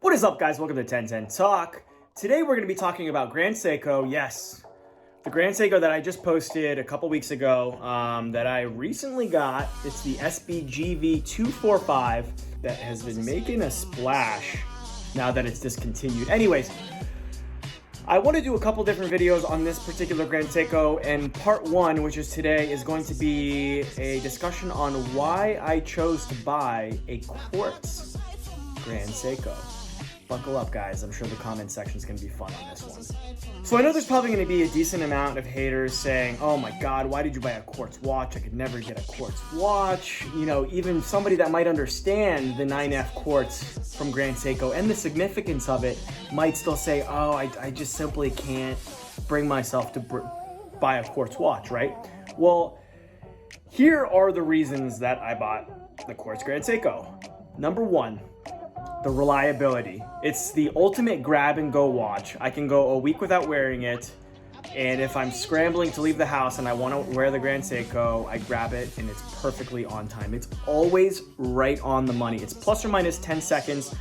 What is up, guys? Welcome to 1010 Talk. Today we're going to be talking about Grand Seiko. Yes, the Grand Seiko that I just posted a couple weeks ago that I recently got. It's the SBGV 245 that has been making a splash now that it's discontinued. Anyways, I want to do a couple different videos on this particular Grand Seiko, and part one, which is today, is going to be a discussion on why I chose to buy a quartz Grand Seiko. Buckle up, guys. I'm sure the comment section is going to be fun on this one. So I know there's probably going to be a decent amount of haters saying, oh my God, why did you buy a quartz watch? I could never get a quartz watch. You know, even somebody that might understand the 9F quartz from Grand Seiko and the significance of it might still say, oh, I just simply can't bring myself to buy a quartz watch, right? Well, here are the reasons that I bought the quartz Grand Seiko. Number one, the reliability. It's the ultimate grab and go watch. I can go a week without wearing it, and if I'm scrambling to leave the house and I want to wear the Grand Seiko, I grab it and it's perfectly on time. It's always right on the money. It's plus or minus 10 seconds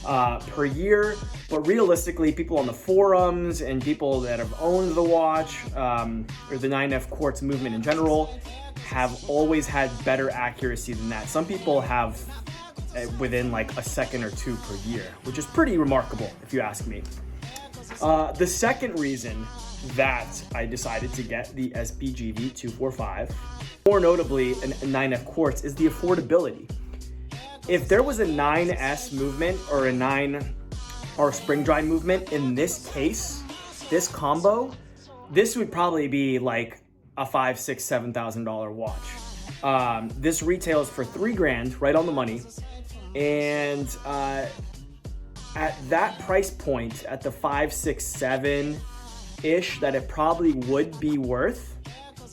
per year, but realistically, people on the forums and people that have owned the watch or the 9F quartz movement in general have always had better accuracy than that. Some people have within like a second or two per year, which is pretty remarkable if you ask me. The second reason that I decided to get the SBGV 245, more notably a 9F quartz, is the affordability. If there was a 9S movement or a 9 or spring dry movement in this case, this combo, this would probably be like a $5,000, $6,000, $7,000 watch. This retails for $3,000, right on the money. And at that price point, at the 5, 6, 7-ish that it probably would be worth,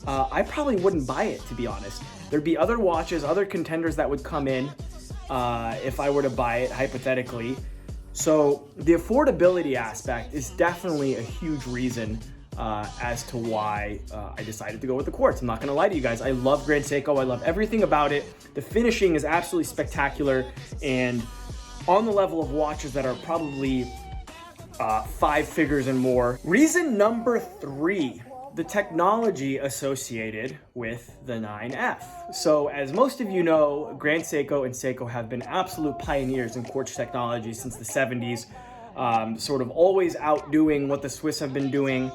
I probably wouldn't buy it, to be honest. There'd be other watches, other contenders that would come in if I were to buy it, hypothetically. So the affordability aspect is definitely a huge reason as to why I decided to go with the quartz. I'm not gonna lie to you guys. I love Grand Seiko. I love everything about it. The finishing is absolutely spectacular and on the level of watches that are probably 5 figures and more. Reason number 3, the technology associated with the 9F. So as most of you know, Grand Seiko and Seiko have been absolute pioneers in quartz technology since the 70s. Sort of always outdoing what the Swiss have been doing.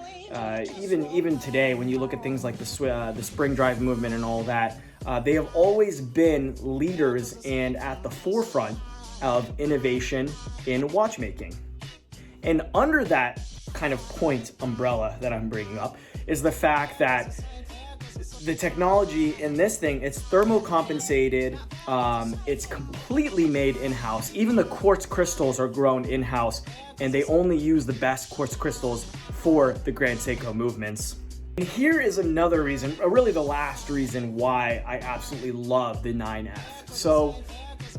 Even today, when you look at things like the spring drive movement and all that, they have always been leaders and at the forefront of innovation in watchmaking. And under that kind of point umbrella that I'm bringing up is the fact that the technology in this thing, it's thermocompensated, it's completely made in-house. Even the quartz crystals are grown in-house, and they only use the best quartz crystals for the Grand Seiko movements. And here is another reason, or really the last reason why I absolutely love the 9F. So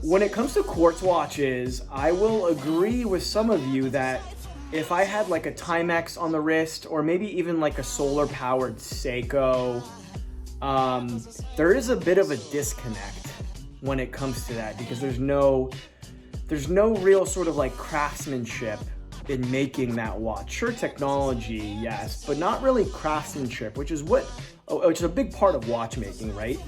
when it comes to quartz watches, I will agree with some of you that if I had like a Timex on the wrist, or maybe even like a solar-powered Seiko, there is a bit of a disconnect when it comes to that, because there's no real sort of like craftsmanship in making that watch. Sure, technology, yes, but not really craftsmanship, which is a big part of watchmaking, right?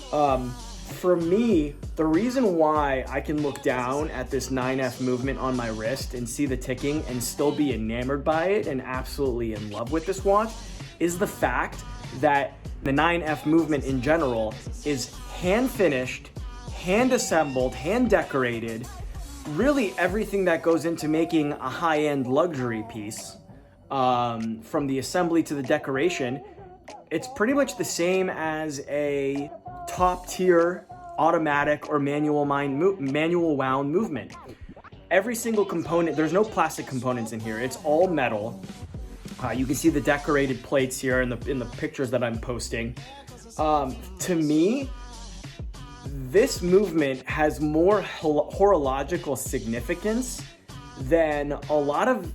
For me, the reason why I can look down at this 9F movement on my wrist and see the ticking and still be enamored by it and absolutely in love with this watch is the fact that the 9F movement in general is hand finished, hand assembled, hand decorated. Really everything that goes into making a high-end luxury piece, from the assembly to the decoration, it's pretty much the same as a top-tier automatic or manual wound movement. Every single component, there's no plastic components in here. It's all metal. You can see the decorated plates here in the pictures that I'm posting. To me, this movement has more horological significance than a lot of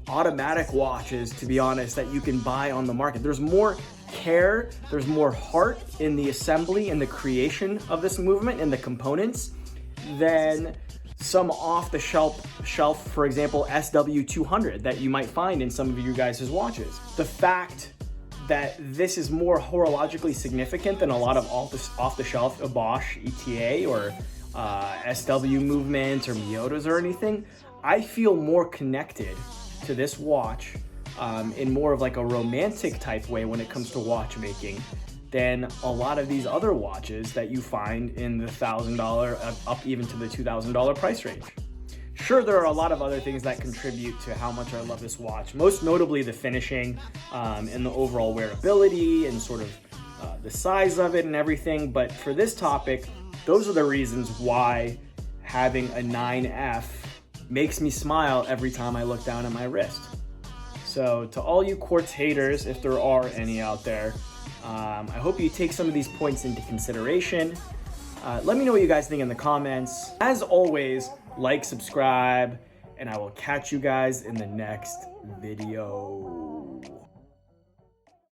automatic watches, to be honest, that you can buy on the market. There's more care, there's more heart in the assembly and the creation of this movement and the components than some off-the-shelf, for example, SW200 that you might find in some of you guys' watches. The fact that this is more horologically significant than a lot of off-the-shelf Bosch ETA or SW movements or Miyotas or anything, I feel more connected to this watch in more of like a romantic type way when it comes to watchmaking than a lot of these other watches that you find in the $1,000 up even to the $2,000 price range. Sure, there are a lot of other things that contribute to how much I love this watch, most notably the finishing and the overall wearability and sort of the size of it and everything. But for this topic, those are the reasons why having a 9F makes me smile every time I look down at my wrist. So to all you quartz haters, if there are any out there, I hope you take some of these points into consideration. Let me know what you guys think in the comments. As always, like, subscribe, and I will catch you guys in the next video.